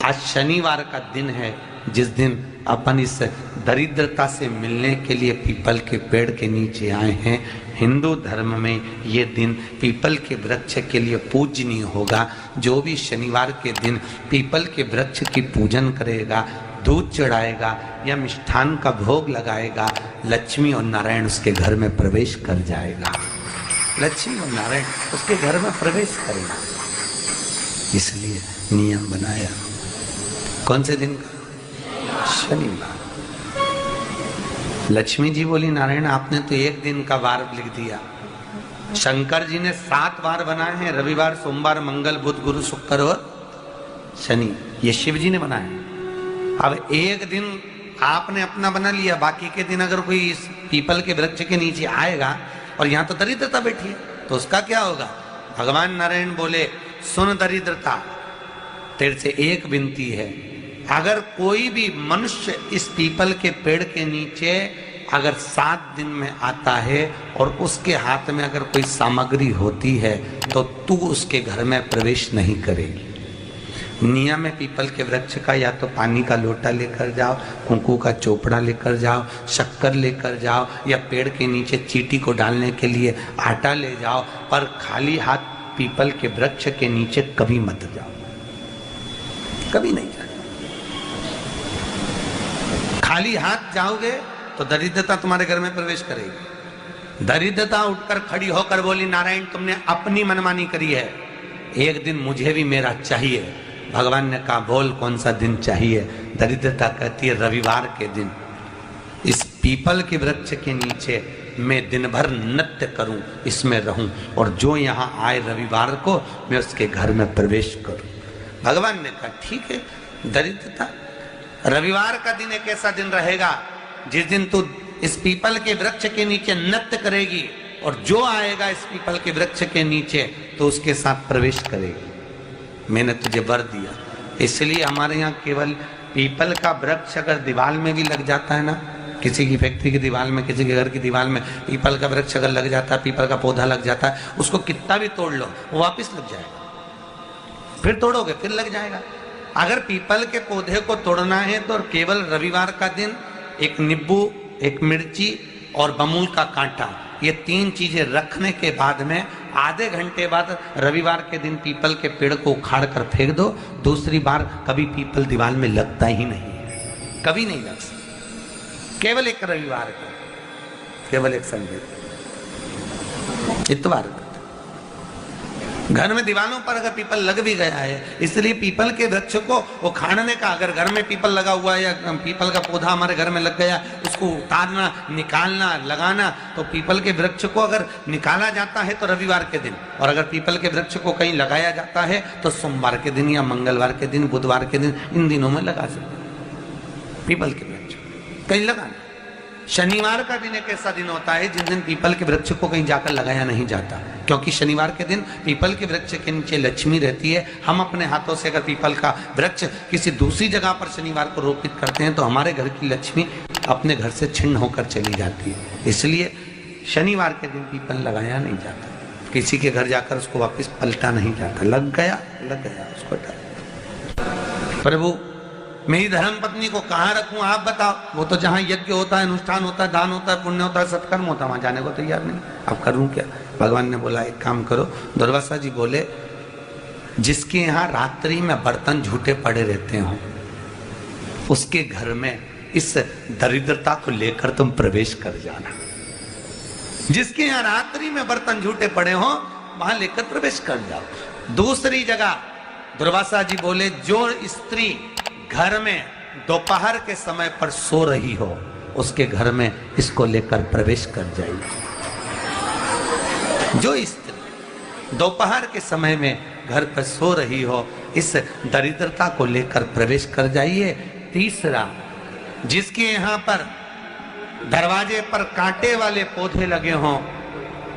आज शनिवार का दिन है, जिस दिन अपन इस दरिद्रता से मिलने के लिए पीपल के पेड़ के नीचे आए हैं। हिंदू धर्म में ये दिन पीपल के वृक्ष के लिए पूजनीय होगा। जो भी शनिवार के दिन पीपल के वृक्ष की पूजन करेगा, दूध चढ़ाएगा या मिष्ठान का भोग लगाएगा, लक्ष्मी और नारायण उसके घर में प्रवेश कर जाएगा। लक्ष्मी और नारायण उसके घर में प्रवेश करेगा। इसलिए नियम बनाया। कौन से दिन का? शनिवार। लक्ष्मी जी बोली, नारायण आपने तो एक दिन का वार लिख दिया। शंकर जी ने 7 वार बनाए हैं, रविवार, सोमवार, मंगल, बुध, गुरु, शुक्र और शनि। ये शिव जी ने बनाए। अब एक दिन आपने अपना बना लिया, बाकी के दिन अगर कोई इस पीपल के वृक्ष के नीचे आएगा और यहाँ तो दरिद्रता बैठी है, तो उसका क्या होगा? भगवान नारायण बोले, सुन दरिद्रता, तेरे से एक विनती है, अगर कोई भी मनुष्य इस पीपल के पेड़ के नीचे अगर 7 दिन में आता है और उसके हाथ में अगर कोई सामग्री होती है तो तू उसके घर में प्रवेश नहीं करेगी। नियम है पीपल के वृक्ष का, या तो पानी का लोटा लेकर जाओ, कुंकू का चोपड़ा लेकर जाओ, शक्कर लेकर जाओ, या पेड़ के नीचे चींटी को डालने के लिए आटा ले जाओ, पर खाली हाथ पीपल के वृक्ष के नीचे कभी मत जाओ, कभी नहीं जाओ। खाली हाथ जाओगे तो दरिद्रता तुम्हारे घर में प्रवेश करेगी। दरिद्रता उठकर खड़ी होकर बोली, नारायण तुमने अपनी मनमानी करी है, एक दिन मुझे भी मेरा चाहिए। भगवान ने कहा, बोल कौन सा दिन चाहिए? दरिद्रता कहती है, रविवार के दिन इस पीपल के वृक्ष के नीचे मैं दिन भर नृत्य करूं, इसमें रहूं, और जो यहाँ आए रविवार को मैं उसके घर में प्रवेश करूं। भगवान ने कहा, ठीक है। दरिद्रता, रविवार का दिन एक ऐसा दिन रहेगा जिस दिन तू इस पीपल के वृक्ष के नीचे नृत्य करेगी, और जो आएगा इस पीपल के वृक्ष के नीचे तो उसके साथ प्रवेश करेगी। मैंने तुझे वर दिया। इसलिए हमारे यहाँ केवल पीपल का वृक्ष अगर दीवार में भी लग जाता है ना, किसी की फैक्ट्री की दीवार में, किसी के घर की दीवार में पीपल का वृक्ष अगर लग जाता है, पीपल का पौधा लग जाता है, उसको कितना भी तोड़ लो वो वापस लग जाएगा। फिर तोड़ोगे फिर लग जाएगा। अगर पीपल के पौधे को तोड़ना है तो केवल रविवार का दिन एक नींबू, एक मिर्ची और बमूल का कांटा, ये 3 चीजें रखने के बाद में आधे घंटे बाद रविवार के दिन पीपल के पेड़ को उखाड़ कर फेंक दो। दूसरी बार कभी पीपल दीवार में लगता ही नहीं है, कभी नहीं लग सकता। केवल एक रविवार का, केवल एक संडे, इतवार का। घर में दीवारों पर अगर पीपल लग भी गया है, इसलिए पीपल के वृक्ष को उखाड़ने का, अगर घर में पीपल लगा हुआ है या पीपल का पौधा हमारे घर में लग गया, उसको उतारना, निकालना, लगाना, तो पीपल के वृक्ष को अगर निकाला जाता है तो रविवार के दिन, और अगर पीपल के वृक्ष को कहीं लगाया जाता है तो सोमवार के दिन या मंगलवार के दिन, बुधवार के दिन, इन दिनों में लगा सकते हैं पीपल के वृक्ष कहीं लगाना। शनिवार का दिन एक ऐसा दिन होता है जिस दिन पीपल के वृक्ष को कहीं जाकर लगाया नहीं जाता, क्योंकि शनिवार के दिन पीपल के वृक्ष के नीचे लक्ष्मी रहती है। हम अपने हाथों से अगर पीपल का वृक्ष किसी दूसरी जगह पर शनिवार को रोपित करते हैं तो हमारे घर की लक्ष्मी अपने घर से छिन्न होकर चली जाती है। इसलिए शनिवार के दिन पीपल लगाया नहीं जाता, किसी के घर जाकर उसको वापस पलटा नहीं जाता। लग गया उसको डाल। प्रभु मेरी धर्म पत्नी को कहाँ रखूं आप बताओ? वो तो जहाँ यज्ञ होता है, अनुष्ठान होता है, दान होता है, पुण्य होता है, सत्कर्म होता है, वहां जाने को तैयार नहीं। अब करूं क्या? भगवान ने बोला, एक काम करो। दुर्वासा जी बोले, जिसके यहाँ रात्रि में बर्तन झूठे पड़े रहते हो उसके घर में इस दरिद्रता को लेकर तुम प्रवेश कर जाना। जिसके यहाँ रात्रि में बर्तन झूठे पड़े हो वहां लेकर प्रवेश कर जाओ। दूसरी जगह दुर्वासा जी बोले, जो स्त्री घर में दोपहर के समय पर सो रही हो उसके घर में इसको लेकर प्रवेश कर जाइए। जो स्त्री दोपहर के समय में घर पर सो रही हो, इस दरिद्रता को लेकर प्रवेश कर जाइए। तीसरा, जिसके यहाँ पर दरवाजे पर कांटे वाले पौधे लगे हों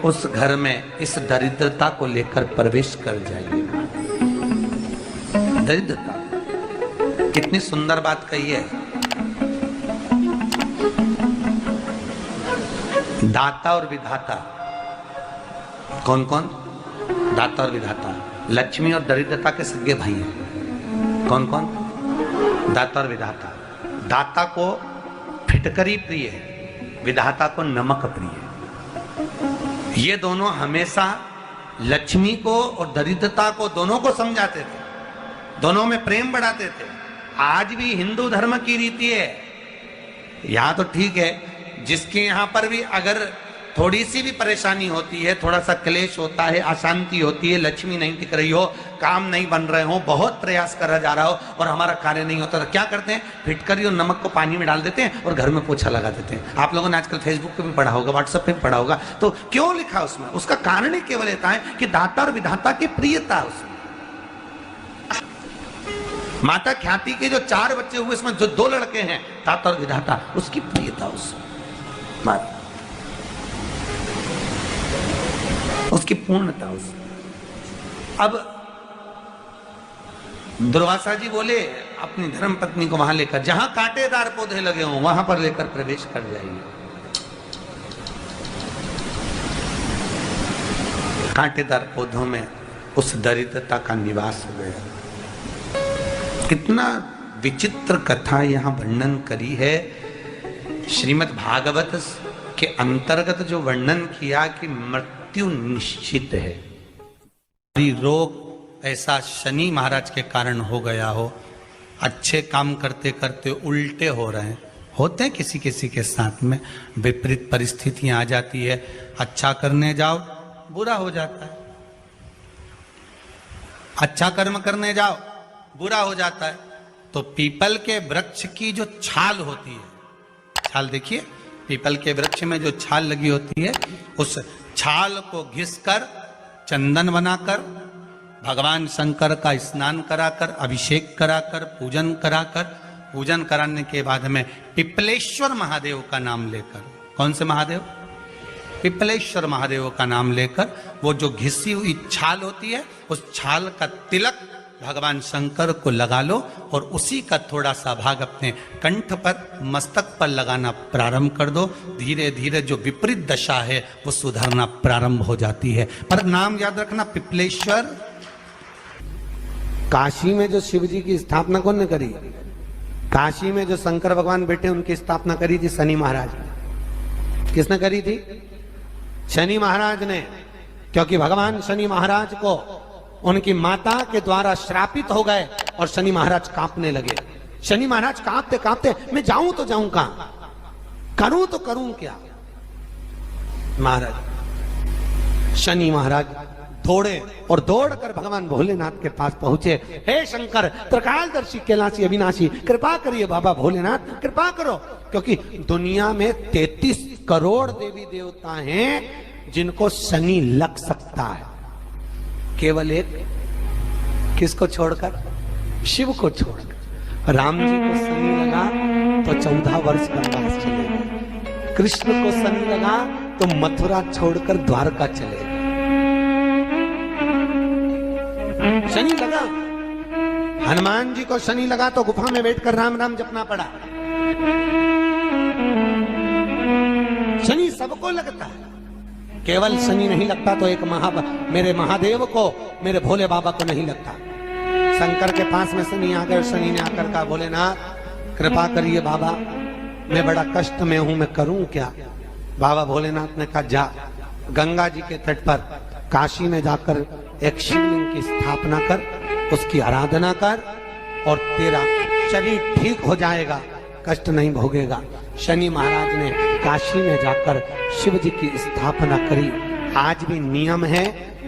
उस घर में इस दरिद्रता को लेकर प्रवेश कर जाइए। दरिद्रता, कितनी सुंदर बात कही है। दाता और विधाता, कौन कौन? दाता और विधाता, लक्ष्मी और दरिद्रता के सगे भाई हैं। कौन कौन? दाता और विधाता। दाता को फिटकरी प्रिय है, विधाता को नमक प्रिय है। ये दोनों हमेशा लक्ष्मी को और दरिद्रता को दोनों को समझाते थे, दोनों में प्रेम बढ़ाते थे। आज भी हिंदू धर्म की रीति है। यहां तो ठीक है, जिसके यहां पर भी अगर थोड़ी सी भी परेशानी होती है, थोड़ा सा क्लेश होता है, अशांति होती है, लक्ष्मी नहीं टिक रही हो, काम नहीं बन रहे हो, बहुत प्रयास करा जा रहा हो और हमारा कार्य नहीं होता, तो क्या करते हैं? फिटकरी और नमक को पानी में डाल देते हैं और घर में पोछा लगा देते हैं। आप लोगों ने आजकल फेसबुक पे भी पढ़ा होगा, व्हाट्सएप पे भी पढ़ा होगा। तो क्यों लिखा उसमें? उसका कारण ही केवल इतना है कि दाता और विधाता की प्रियता उसमें। माता ख्याति के जो 4 बच्चे हुए, इसमें जो 2 लड़के हैं, दाता और विधाता, उसकी प्रियता उसमें, उसकी पूर्णता उसमें। अब दुर्वासा जी बोले अपनी धर्म पत्नी को वहां लेकर, जहां कांटेदार पौधे लगे हों वहां पर लेकर प्रवेश कर जाइए। कांटेदार पौधों में उस दरिद्रता का निवास हो गया। कितना विचित्र कथा यहां वर्णन करी है। श्रीमद् भागवत के अंतर्गत जो वर्णन किया कि मृत्यु निश्चित है, रोग ऐसा शनि महाराज के कारण हो गया हो, अच्छे काम करते करते उल्टे हो रहे हैं, होते हैं किसी किसी के साथ में, विपरीत परिस्थितियां आ जाती है, अच्छा करने जाओ बुरा हो जाता है, अच्छा कर्म करने जाओ बुरा हो जाता है। तो पीपल के वृक्ष की जो छाल होती है, छाल देखिए, पीपल के वृक्ष में जो छाल लगी होती है, उस छाल को घिसकर चंदन बनाकर भगवान शंकर का स्नान कराकर, अभिषेक कराकर, पूजन कराकर, पूजन कराने के बाद में पिपलेश्वर महादेव का नाम लेकर, कौन से महादेव? पिपलेश्वर महादेव का नाम लेकर वो जो घिसी हुई छाल होती है, उस छाल का तिलक भगवान शंकर को लगा लो और उसी का थोड़ा सा भाग अपने कंठ पर, मस्तक पर लगाना प्रारंभ कर दो। धीरे धीरे जो विपरीत दशा है वो सुधरना प्रारंभ हो जाती है। पर नाम याद रखना, पिपलेश्वर। काशी में जो शिव जी की स्थापना कौन ने करी? काशी में जो शंकर भगवान बैठे उनकी स्थापना करी थी शनि महाराज ने। किसने करी थी? शनि महाराज ने। क्योंकि भगवान शनि महाराज को उनकी माता के द्वारा श्रापित हो गए और शनि महाराज कांपने लगे। शनि महाराज कांपते कांपते, मैं जाऊं तो जाऊं कहां, करूं तो करूं क्या? महाराज, शनि महाराज दौड़े और दौड़कर भगवान भोलेनाथ के पास पहुंचे। हे शंकर, त्रिकालदर्शी, कैलाशी, अविनाशी, कृपा करिए बाबा भोलेनाथ, कृपा करो। क्योंकि दुनिया में 33 करोड़ देवी देवता हैं जिनको शनि लग सकता है, केवल एक, किसको छोड़कर? शिव को छोड़कर। राम जी को शनि लगा तो 14 वर्ष वनवास चले गए। कृष्ण को शनि लगा तो मथुरा छोड़कर द्वारका चले गए। शनि लगा। हनुमान जी को शनि लगा तो गुफा में बैठकर राम राम जपना पड़ा। शनि सबको लगता है, केवल शनि नहीं लगता तो एक मेरे महादेव को, मेरे भोले बाबा को नहीं लगता। शंकर के पास में शनि आ गए। शनि ने आकर कहा, भोलेनाथ कृपा करिए बाबा, मैं बड़ा कष्ट में हूं, मैं करूं क्या? बाबा भोलेनाथ ने कहा, जा गंगा जी के तट पर काशी में जाकर एक शिवलिंग की स्थापना कर, उसकी आराधना कर और तेरा शरीर ठीक हो जाएगा, कष्ट नहीं भोगेगा। शनि महाराज ने काशी में जाकर शिव जी की स्थापना करी। आज भी नियम है,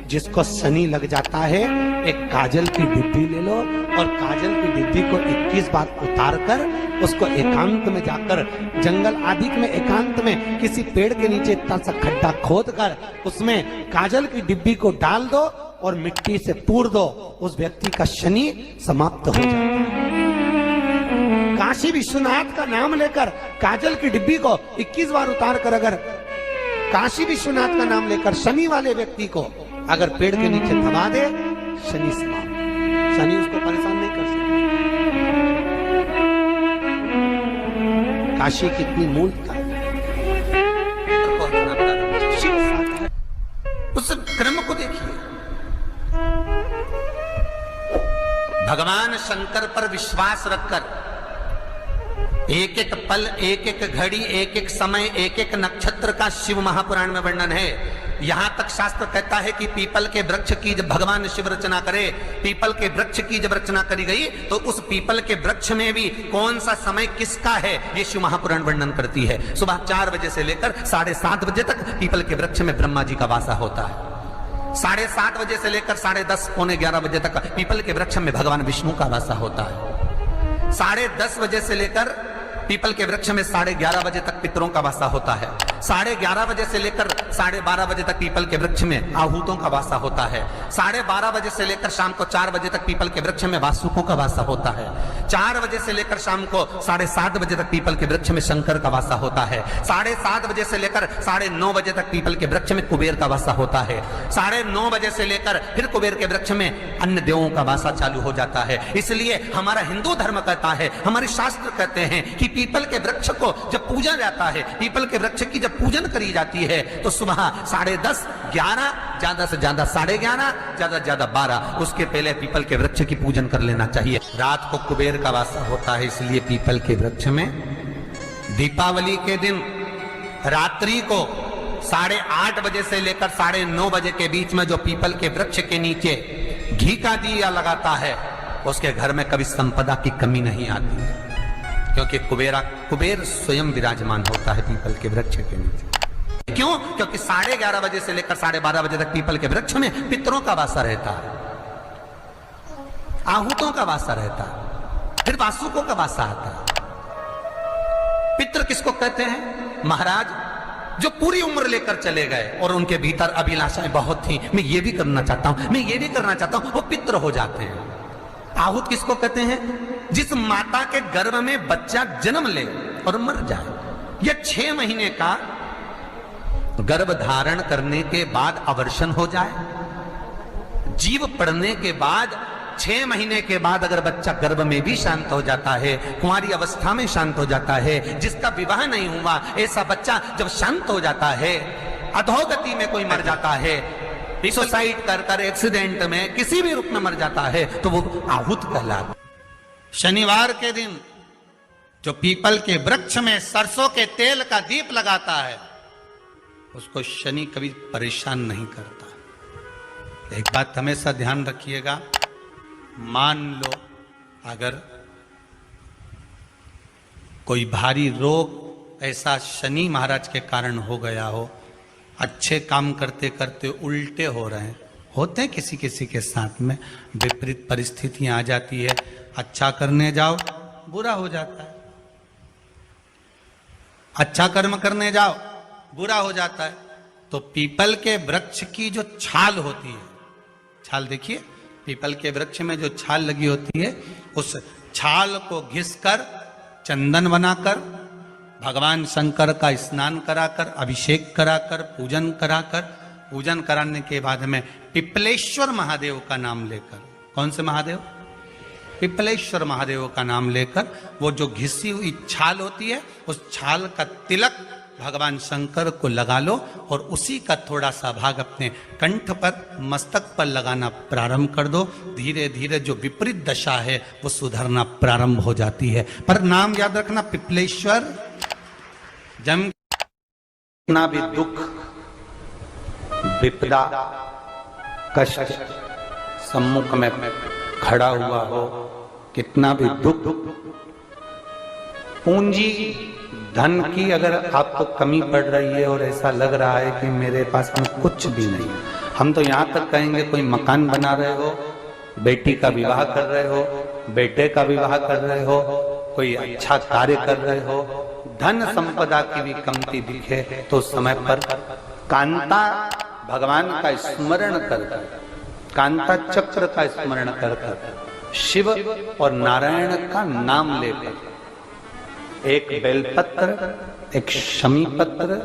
जिसको शनि लग जाता है एक काजल की डिब्बी ले लो और काजल की डिब्बी को 21 बार उतार कर उसको एकांत में जाकर, जंगल आदि में एकांत में किसी पेड़ के नीचे इतना सा खड्डा खोद कर उसमें काजल की डिब्बी को डाल दो और मिट्टी से पूर दो, उस व्यक्ति का शनि समाप्त हो जाता है। काशी विश्वनाथ का नाम लेकर काजल की डिब्बी को 21 बार उतार कर अगर काशी विश्वनाथ का नाम लेकर शनि वाले व्यक्ति को अगर पेड़ के नीचे दबा दे, शनि समाप्त, शनि उसको परेशान नहीं कर सकता। काशी कितनी मूलता है, उस क्रम को देखिए। भगवान शंकर पर विश्वास रखकर एक एक पल, एक एक घड़ी, एक एक समय, एक एक नक्षत्र का शिव महापुराण में वर्णन है। यहां तक शास्त्र कहता है कि पीपल के वृक्ष की जब भगवान शिव रचना करे, पीपल के वृक्ष की जब रचना करी गई तो उस पीपल के वृक्ष में भी कौन सा समय किसका है ये शिव महापुराण वर्णन करती है। सुबह 4 बजे से लेकर 7:30 बजे तक पीपल के वृक्ष में ब्रह्मा जी का वासा होता है। 7:30 बजे से लेकर 10:30 पौने 11 बजे तक पीपल के वृक्ष में भगवान विष्णु का वासा होता है। 10:30 बजे से लेकर पीपल के वृक्ष में 11:30 बजे तक पितरों का वासा होता है। 11:30 बजे से लेकर 12:30 बजे तक पीपल के वृक्ष में आहूतों का वासा होता है। 12:30 बजे से लेकर शाम को 4 बजे तक पीपल के वृक्ष में वासुकों का वासा होता है। 4 बजे से लेकर शाम को 7:30 बजे तक पीपल के वृक्ष में शंकर का वासा होता है। 7:30 बजे से लेकर 9:30 बजे तक पीपल के वृक्ष में कुबेर का वासा होता है। 9:30 बजे से लेकर फिर कुबेर के वृक्ष में अन्य देवों का वासा चालू हो जाता है। इसलिए हमारा हिंदू धर्म कहता है, हमारे शास्त्र कहते हैं कि पीपल के वृक्ष को जब पूजा जाता है, पीपल के वृक्ष की जब पूजन करी जाती है तो सुबह 10:30, 11, ज्यादा से ज्यादा 11:30, ज्यादा से ज्यादा 12, उसके पहले पीपल के वृक्ष की पूजन कर लेना चाहिए। रात को कुबेर का वासा होता है, इसलिए पीपल के वृक्ष में दीपावली के दिन रात्रि को 8:30 बजे से लेकर 9:30 बजे के बीच में जो पीपल के वृक्ष के नीचे घी का दिया लगाता है उसके घर में कभी संपदा की कमी नहीं आती है, क्योंकि कुबेर स्वयं विराजमान होता है पीपल के वृक्ष के नीचे। क्यों? क्योंकि 11:30 बजे से लेकर 12:30 बजे तक पीपल के वृक्ष में पितरों का वासा रहता है, आहूतों का वासा रहता है, फिर वासुकों का वासा आता है। पितृ किसको कहते हैं? महाराज जो पूरी उम्र लेकर चले गए और उनके भीतर अभिलाषाएं बहुत थी, मैं ये भी करना चाहता हूं, मैं ये भी करना चाहता हूं, वो पितृ हो जाते हैं। आहूत किसको कहते हैं? जिस माता के गर्भ में बच्चा जन्म ले और मर जाए, या 6 महीने का गर्भ धारण करने के बाद अवर्षण हो जाए, जीव पड़ने के बाद 6 महीने के बाद अगर बच्चा गर्भ में भी शांत हो जाता है, कुंवारी अवस्था में शांत हो जाता है, जिसका विवाह नहीं हुआ ऐसा बच्चा जब शांत हो जाता है, अधोगति में कोई मर जाता है, सुसाइड कर एक्सीडेंट में किसी भी रूप में मर जाता है, तो वो आहूत कहलाता। शनिवार के दिन जो पीपल के वृक्ष में सरसों के तेल का दीप लगाता है उसको शनि कभी परेशान नहीं करता। एक बात हमेशा ध्यान रखिएगा, मान लो अगर कोई भारी रोग ऐसा शनि महाराज के कारण हो गया हो, अच्छे काम करते करते उल्टे हो रहे हैं, होते हैं किसी किसी के साथ में, विपरीत परिस्थितियां आ जाती है, अच्छा करने जाओ बुरा हो जाता है, अच्छा कर्म करने जाओ बुरा हो जाता है। तो पीपल के वृक्ष की जो छाल होती है, छाल देखिए, पीपल के वृक्ष में जो छाल लगी होती है, उस छाल को घिसकर चंदन बनाकर भगवान शंकर का स्नान कराकर, अभिषेक कराकर, पूजन कराने के बाद में पिपलेश्वर महादेव का नाम लेकर, कौन से महादेव? पिपलेश्वर महादेव का नाम लेकर वो जो घिसी हुई छाल होती है उस छाल का तिलक भगवान शंकर को लगा लो और उसी का थोड़ा सा भाग अपने कंठ पर, मस्तक पर लगाना प्रारंभ कर दो। धीरे धीरे जो विपरीत दशा है वो सुधरना प्रारंभ हो जाती है। पर नाम याद रखना, पिपलेश्वर। जम कितना भी दुख, विपदा, कष्ट सम्मुख में खड़ा हुआ हो, कितना भी दुख, पूंजी धन की अगर आपको कमी पड़ रही है और ऐसा लग रहा है कि मेरे पास में कुछ भी नहीं, हम तो यहाँ तक कहेंगे कोई मकान बना रहे हो, बेटी का विवाह कर रहे हो, बेटे का विवाह कर रहे हो, कोई अच्छा कार्य कर रहे हो, धन संपदा की भी कमती दिखे तो समय पर कांता भगवान का स्मरण कर, कांता चक्र का स्मरण कर, शिव और नारायण का नाम लेकर, एक बेलपत्र, एक शमी पत्र,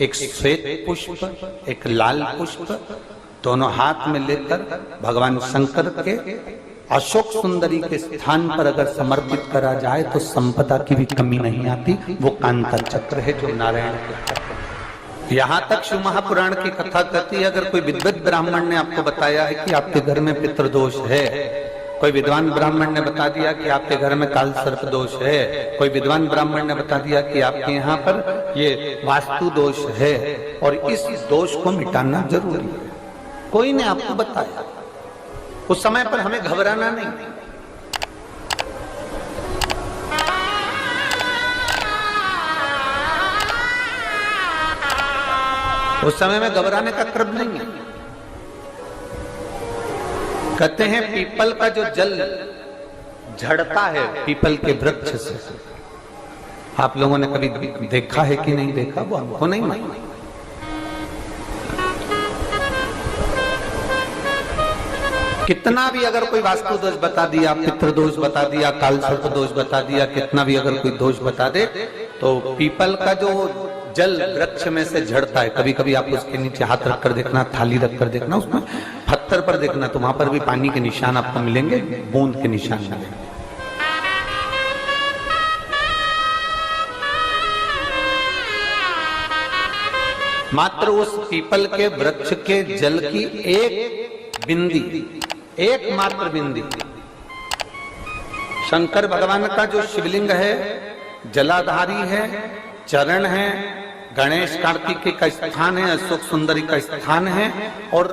एक श्वेत पुष्प, एक लाल पुष्प, दोनों हाथ में लेकर भगवान शंकर के अशोक सुंदरी के स्थान पर अगर समर्पित करा जाए तो संपदा की भी कमी नहीं आती। वो कांता चक्र है जो नारायण के। यहां तक शिव महापुराण की कथा कहती है, अगर कोई विद्वत ब्राह्मण ने आपको बताया है कि आपके घर में पितृदोष है, कोई विद्वान ब्राह्मण ने बता दिया कि आपके घर में काल सर्प दोष है, कोई विद्वान ब्राह्मण ने बता दिया कि आपके यहाँ पर ये वास्तु दोष है, और इस दोष को मिटाना जरूरी है। कोई ने आपको बताया, उस समय पर हमें घबराना नहीं। उस समय में घबराने का क्रम नहीं है। कहते हैं पीपल का जो जल झड़ता है पीपल के वृक्ष से, आप लोगों ने कभी देखा है कि नहीं देखा, वो हमको नहीं मालूम। कितना भी अगर कोई वास्तु दोष बता दिया, पितृ दोष बता दिया, काल सर्प दोष बता दिया, कितना भी अगर कोई दोष बता दे, तो पीपल का जो जल वृक्ष में से झड़ता है, कभी कभी आप उसके नीचे हाथ रखकर देखना, थाली रखकर देखना, उसमें पत्थर पर देखना, तो वहां पर भी पानी के निशान आपको मिलेंगे, बूंद के निशान मिलेंगे। मात्र उस पीपल के वृक्ष के जल की एक बिंदी, एकमात्र बिंदी, शंकर भगवान का जो शिवलिंग है, जलाधारी है, चरण है, गणेश कार्तिकेय का स्थान है, अशोक सुंदरी का स्थान है, और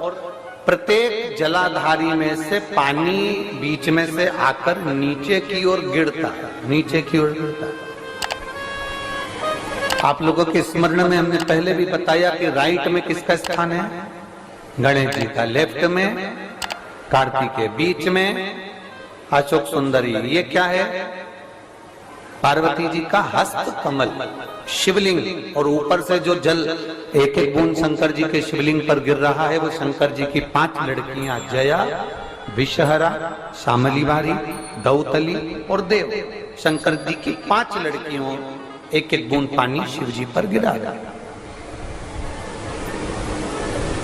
प्रत्येक जलाधारी में से पानी बीच में से आकर नीचे की ओर गिरता है, नीचे की ओर गिरता है। आप लोगों के स्मरण में हमने पहले भी बताया कि राइट में किसका स्थान है, गणेश जी का, लेफ्ट में कार्तिकेय, बीच में अशोक सुंदरी, ये क्या है, पार्वती जी का हस्त कमल शिवलिंग, और ऊपर से जो जल एक एक बूंद शंकर जी के शिवलिंग पर गिर रहा है, वो शंकर जी की 5 लड़कियां, जया, विषहरा, शामली बारी, दौतली और देव, शंकर जी की 5 लड़कियों, एक एक बूंद पानी शिव जी पर गिरा रहा है।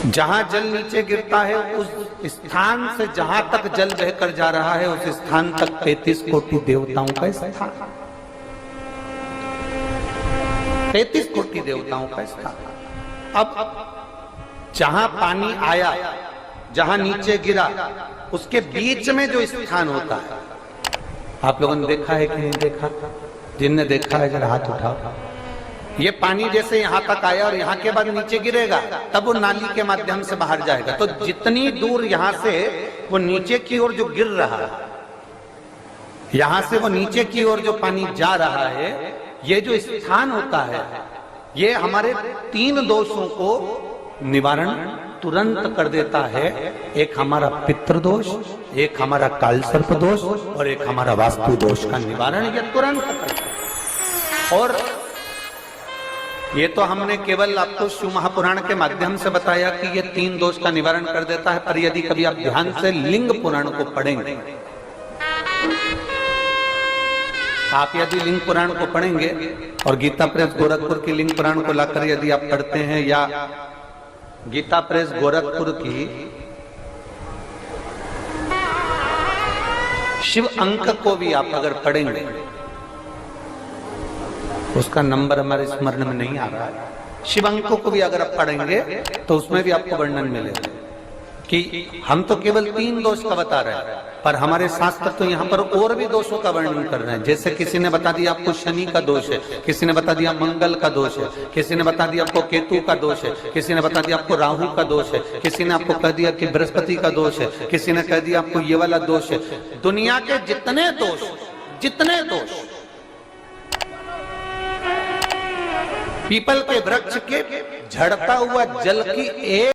जहां जल नीचे गिरता है उस स्थान से जहां तक जल बहकर जा रहा है, उस स्थान तक 33 कोटि देवताओं का स्थान, 33 कोटि देवताओं का स्थान। अब जहां पानी आया, जहां नीचे गिरा, उसके बीच में जो स्थान होता है, आप लोगों ने देखा है कि नहीं देखा? जिनने देखा है जरा हाथ उठाओ। ये पानी जैसे यहां तक आया और यहां के बाद नीचे गिरेगा, तब वो नाली के माध्यम से बाहर जाएगा। तो जितनी दूर यहां से वो नीचे की ओर जो गिर रहा है, यहां से वो नीचे की ओर जो पानी जा रहा है, ये जो स्थान होता है, ये हमारे 3 दोषों को निवारण तुरंत कर देता है। एक हमारा पितृदोष, एक हमारा काल सर्प दोष, और एक हमारा वास्तु दोष का निवारण ये तुरंत करता है। और ये तो हमने केवल आपको शिव महापुराण के माध्यम से बताया कि ये 3 दोष का निवारण कर देता है, पर यदि कभी आप ध्यान से लिंग पुराण को पढ़ेंगे, आप यदि लिंग पुराण को पढ़ेंगे और गीता प्रेस गोरखपुर की लिंग पुराण को लाकर यदि आप पढ़ते हैं, या गीता प्रेस गोरखपुर की शिव अंक को भी आप अगर पढ़ेंगे, उसका नंबर हमारे स्मरण में नहीं आ रहा है, शिव अंकों को भी अगर आप पढ़ेंगे तो उसमें भी आपको वर्णन मिलेगा कि हम तो केवल 3 दोष का बता रहे हैं, पर हमारे शास्त्र तो यहाँ पर और भी दोषों का वर्णन कर रहे हैं। जैसे किसी ने बता दिया आपको शनि का दोष है, किसी ने बता दिया मंगल का दोष है, किसी ने बता दिया आपको केतु का दोष है, किसी ने बता दिया आपको राहु का दोष है, किसी ने आपको कह दिया कि बृहस्पति का दोष है, किसी ने कह दिया आपको ये वाला दोष है। दुनिया के जितने दोष पीपल के वृक्ष के झड़ता हुआ जल की एक